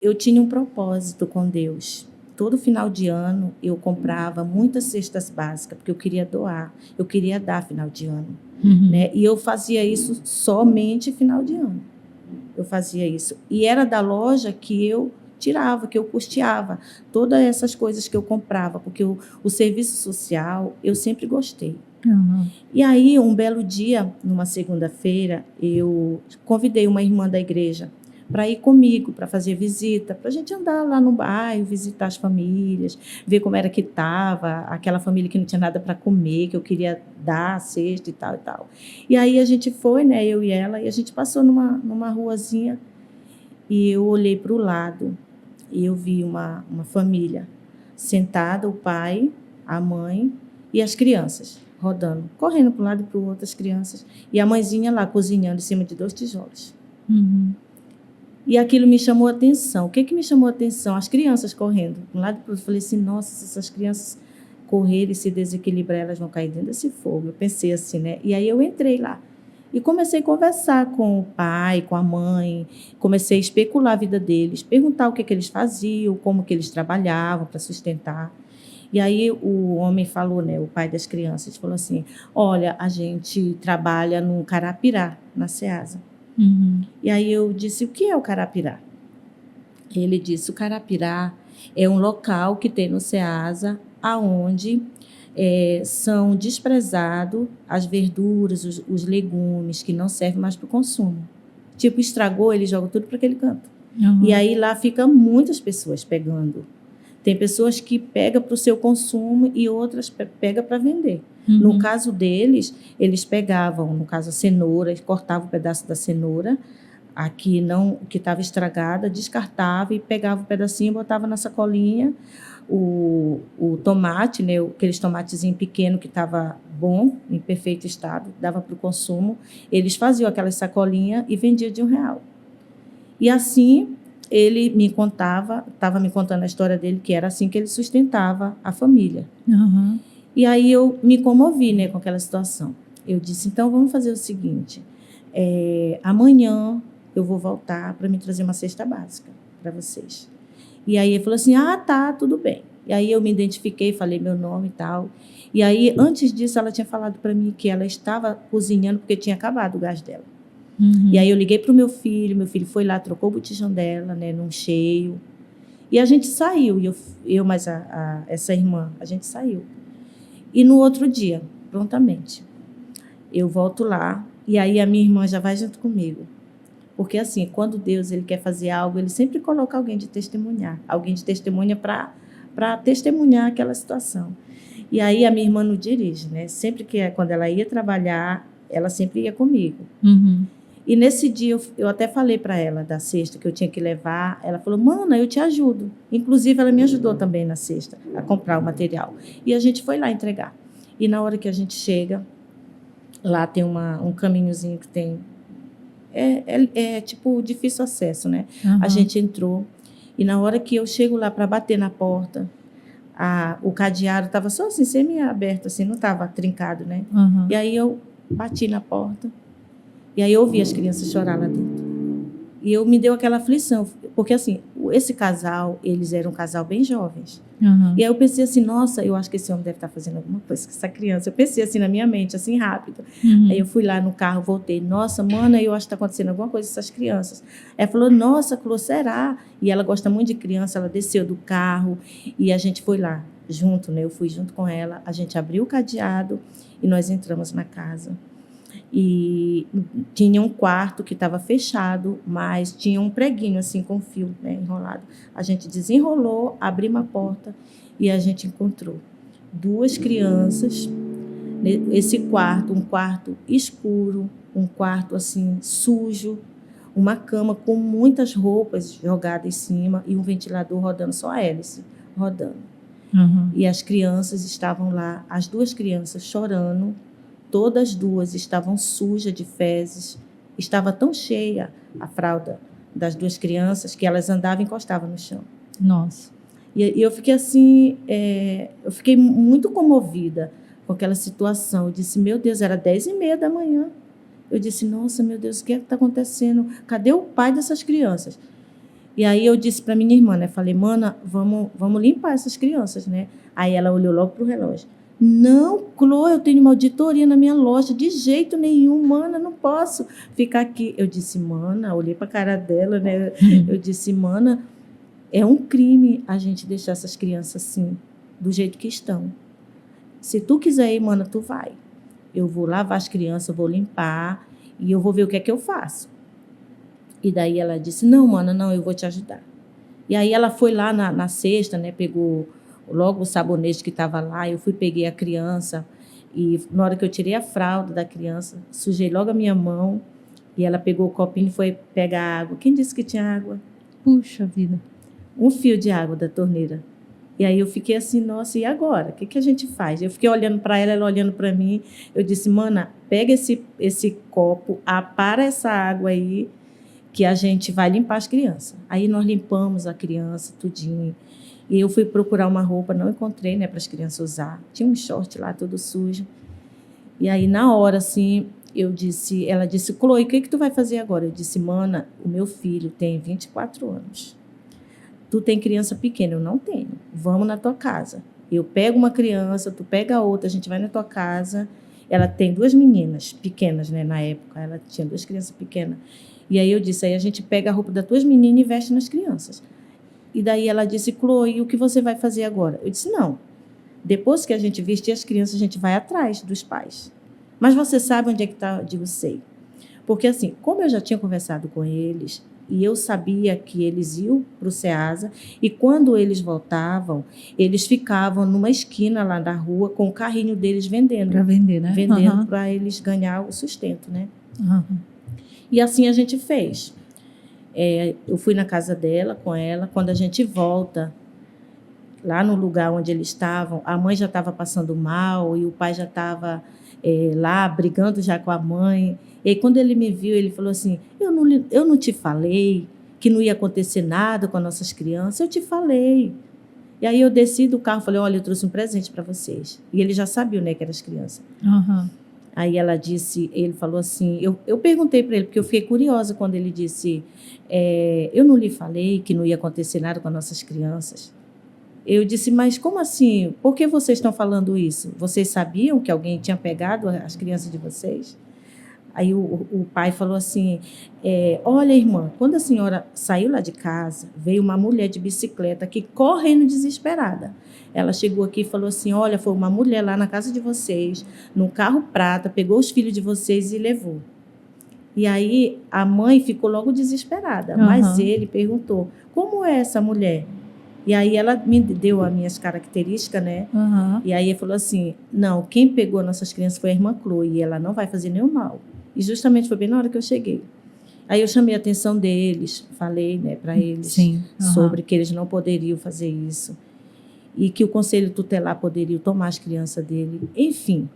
Eu tinha um propósito com Deus. Todo final de ano eu comprava muitas cestas básicas, porque eu queria doar, eu queria dar final de ano, Uhum. né? E eu fazia isso somente final de ano. Eu fazia isso. E era da loja que eu tirava, que eu custeava todas essas coisas que eu comprava, porque o serviço social eu sempre gostei. Aham. E aí, um belo dia, numa segunda-feira, eu convidei uma irmã da igreja para ir comigo, para fazer visita, para a gente andar lá no bairro, visitar as famílias, ver como era que estava, aquela família que não tinha nada para comer, que eu queria dar a cesta e tal e tal. E aí a gente foi, né, eu e ela, e a gente passou numa ruazinha e eu olhei para o lado e eu vi uma família sentada, o pai, a mãe e as crianças rodando, correndo para um lado e para o outro, as crianças, e a mãezinha lá cozinhando em cima de 2 tijolos. Uhum. E aquilo me chamou a atenção. O que me chamou a atenção? As crianças correndo de um lado para o outro. Eu falei assim, nossa, se essas crianças correrem e se desequilibrar, elas vão cair dentro desse fogo. Eu pensei assim, né? E aí eu entrei lá. E comecei a conversar com o pai, com a mãe, comecei a especular a vida deles, perguntar o que eles faziam, como que eles trabalhavam para sustentar. E aí o homem falou, né, o pai das crianças, falou assim, olha, a gente trabalha no Carapirá, na Ceasa. Uhum. E aí eu disse, o que é o Carapirá? Ele disse, o Carapirá é um local que tem no Ceasa, aonde são desprezados as verduras, os legumes, que não servem mais para o consumo. Tipo, estragou, ele joga tudo para aquele canto. Aham. E aí lá ficam muitas pessoas pegando. Tem pessoas que pegam para o seu consumo e outras pegam para vender. Uhum. No caso deles, eles pegavam, no caso a cenoura, cortavam um pedaço da cenoura, aqui não, que estava estragada, descartava e pegava um pedacinho e botava na sacolinha. O tomate, né, aqueles tomatezinhos pequenos que estava bom, em perfeito estado, dava para o consumo, eles faziam aquelas sacolinhas e vendiam de R$1. E assim ele me contava, estava me contando a história dele, que era assim que ele sustentava a família. Uhum. E aí eu me comovi, né, com aquela situação. Eu disse, então vamos fazer o seguinte, amanhã eu vou voltar para me trazer uma cesta básica para vocês. E aí ele falou assim, tá, tudo bem. E aí eu me identifiquei, falei meu nome e tal. E aí, antes disso, ela tinha falado para mim que ela estava cozinhando porque tinha acabado o gás dela. Uhum. E aí eu liguei para o meu filho foi lá, trocou o botijão dela, né, num cheio. E a gente saiu, e eu mais essa irmã, a gente saiu. E no outro dia, prontamente, eu volto lá, e aí a minha irmã já vai junto comigo. Porque assim, quando Deus ele quer fazer algo, ele sempre coloca alguém de testemunhar, alguém de testemunha para testemunhar aquela situação. E aí a minha irmã nos dirige, né? Sempre quando ela ia trabalhar, ela sempre ia comigo. Uhum. E nesse dia eu até falei para ela da cesta que eu tinha que levar. Ela falou, mana, eu te ajudo. Inclusive, ela me ajudou também na cesta, a comprar o material. E a gente foi lá entregar. E na hora que a gente chega, lá tem um caminhozinho que tem... É tipo difícil acesso, né? Uhum. A gente entrou. E na hora que eu chego lá para bater na porta, o cadeado estava só assim, semi-aberto, assim, não estava trincado, né? Uhum. E aí eu bati na porta. E aí eu ouvi as crianças chorar lá dentro. E me deu aquela aflição, porque assim, esse casal, eles eram um casal bem jovens. Uhum. E aí eu pensei assim, nossa, eu acho que esse homem deve estar fazendo alguma coisa com essa criança. Eu pensei assim na minha mente, assim, rápido. Uhum. Aí eu fui lá no carro, voltei, nossa, mana, eu acho que está acontecendo alguma coisa com essas crianças. Ela falou, nossa, Clô, será? E ela gosta muito de criança, ela desceu do carro e a gente foi lá junto, né? Eu fui junto com ela, a gente abriu o cadeado e nós entramos na casa. E tinha um quarto que estava fechado, mas tinha um preguinho assim com fio, né, enrolado. A gente desenrolou, abrimos a porta e a gente encontrou 2 crianças. Esse quarto, um quarto escuro, um quarto assim sujo, uma cama com muitas roupas jogadas em cima e um ventilador rodando, só a hélice rodando. Uhum. E as crianças estavam lá, as 2 crianças chorando. Todas as 2 estavam sujas de fezes. Estava tão cheia a fralda das 2 crianças que elas andavam e encostavam no chão. Nossa. E eu fiquei assim, eu fiquei muito comovida com aquela situação. Eu disse, meu Deus, era 10h30 da manhã. Eu disse, nossa, meu Deus, o que é que está acontecendo? Cadê o pai dessas crianças? E aí eu disse para minha irmã, né? Falei, mana, vamos limpar essas crianças, né? Aí ela olhou logo pro relógio. Não, Chloe, eu tenho uma auditoria na minha loja, de jeito nenhum, mana, não posso ficar aqui. Eu disse, mana, olhei para a cara dela, né? Eu disse, mana, é um crime a gente deixar essas crianças assim, do jeito que estão. Se tu quiser ir, mana, tu vai. Eu vou lavar as crianças, eu vou limpar e eu vou ver o que é que eu faço. E daí ela disse, não, mana, não, eu vou te ajudar. E aí ela foi lá na cesta, né, pegou logo o sabonete que estava lá, eu peguei a criança e na hora que eu tirei a fralda da criança, sujei logo a minha mão e ela pegou o copinho e foi pegar água. Quem disse que tinha água? Puxa vida. Um fio de água da torneira. E aí eu fiquei assim, nossa, e agora? O que a gente faz? Eu fiquei olhando para ela, ela olhando para mim. Eu disse, mana, pega esse copo, apara essa água aí, que a gente vai limpar as crianças. Aí nós limpamos a criança, tudinho. E eu fui procurar uma roupa, não encontrei, né, para as crianças usar. Tinha um short lá, todo sujo. E aí, na hora, assim, ela disse, Chloe, o que tu vai fazer agora? Eu disse, mana, o meu filho tem 24 anos. Tu tem criança pequena? Eu não tenho. Vamos na tua casa. Eu pego uma criança, tu pega a outra, a gente vai na tua casa. Ela tem 2 meninas pequenas, né, na época. Ela tinha 2 crianças pequenas. E aí eu disse, aí a gente pega a roupa das 2 meninas e veste nas crianças. E daí ela disse, Chloe, o que você vai fazer agora? Eu disse, não. Depois que a gente vestir as crianças, a gente vai atrás dos pais. Mas você sabe onde é que está? Eu digo, sei. Porque assim, como eu já tinha conversado com eles, e eu sabia que eles iam para o SEASA, e quando eles voltavam, eles ficavam numa esquina lá da rua com o carrinho deles vendendo. Para vender, né? Vendendo para eles ganhar o sustento, né? E assim a gente fez. Eu fui na casa dela, com ela. Quando a gente volta, lá no lugar onde eles estavam, a mãe já estava passando mal e o pai já estava lá brigando já com a mãe. E aí, quando ele me viu, ele falou assim, eu não te falei que não ia acontecer nada com as nossas crianças? Eu te falei. E aí eu desci do carro e falei, olha, eu trouxe um presente para vocês. E ele já sabia, né, que eram as crianças. Aí ele falou assim, eu perguntei para ele, porque eu fiquei curiosa quando ele disse, eu não lhe falei que não ia acontecer nada com as nossas crianças? Eu disse, mas como assim? Por que vocês estão falando isso? Vocês sabiam que alguém tinha pegado as crianças de vocês? Aí o pai falou assim, olha, irmã, quando a senhora saiu lá de casa, veio uma mulher de bicicleta aqui correndo desesperada. Ela chegou aqui e falou assim, olha, foi uma mulher lá na casa de vocês, num carro prata, pegou os filhos de vocês e levou. E aí a mãe ficou logo desesperada, mas ele perguntou, como é essa mulher? E aí ela me deu as minhas características, né? E aí ele falou assim, não, quem pegou nossas crianças foi a irmã Chloe, e ela não vai fazer nenhum mal. E justamente foi bem na hora que eu cheguei. Aí eu chamei a atenção deles, falei, né, para eles sobre que eles não poderiam fazer isso. E que o conselho tutelar poderia tomar as crianças dele. Enfim,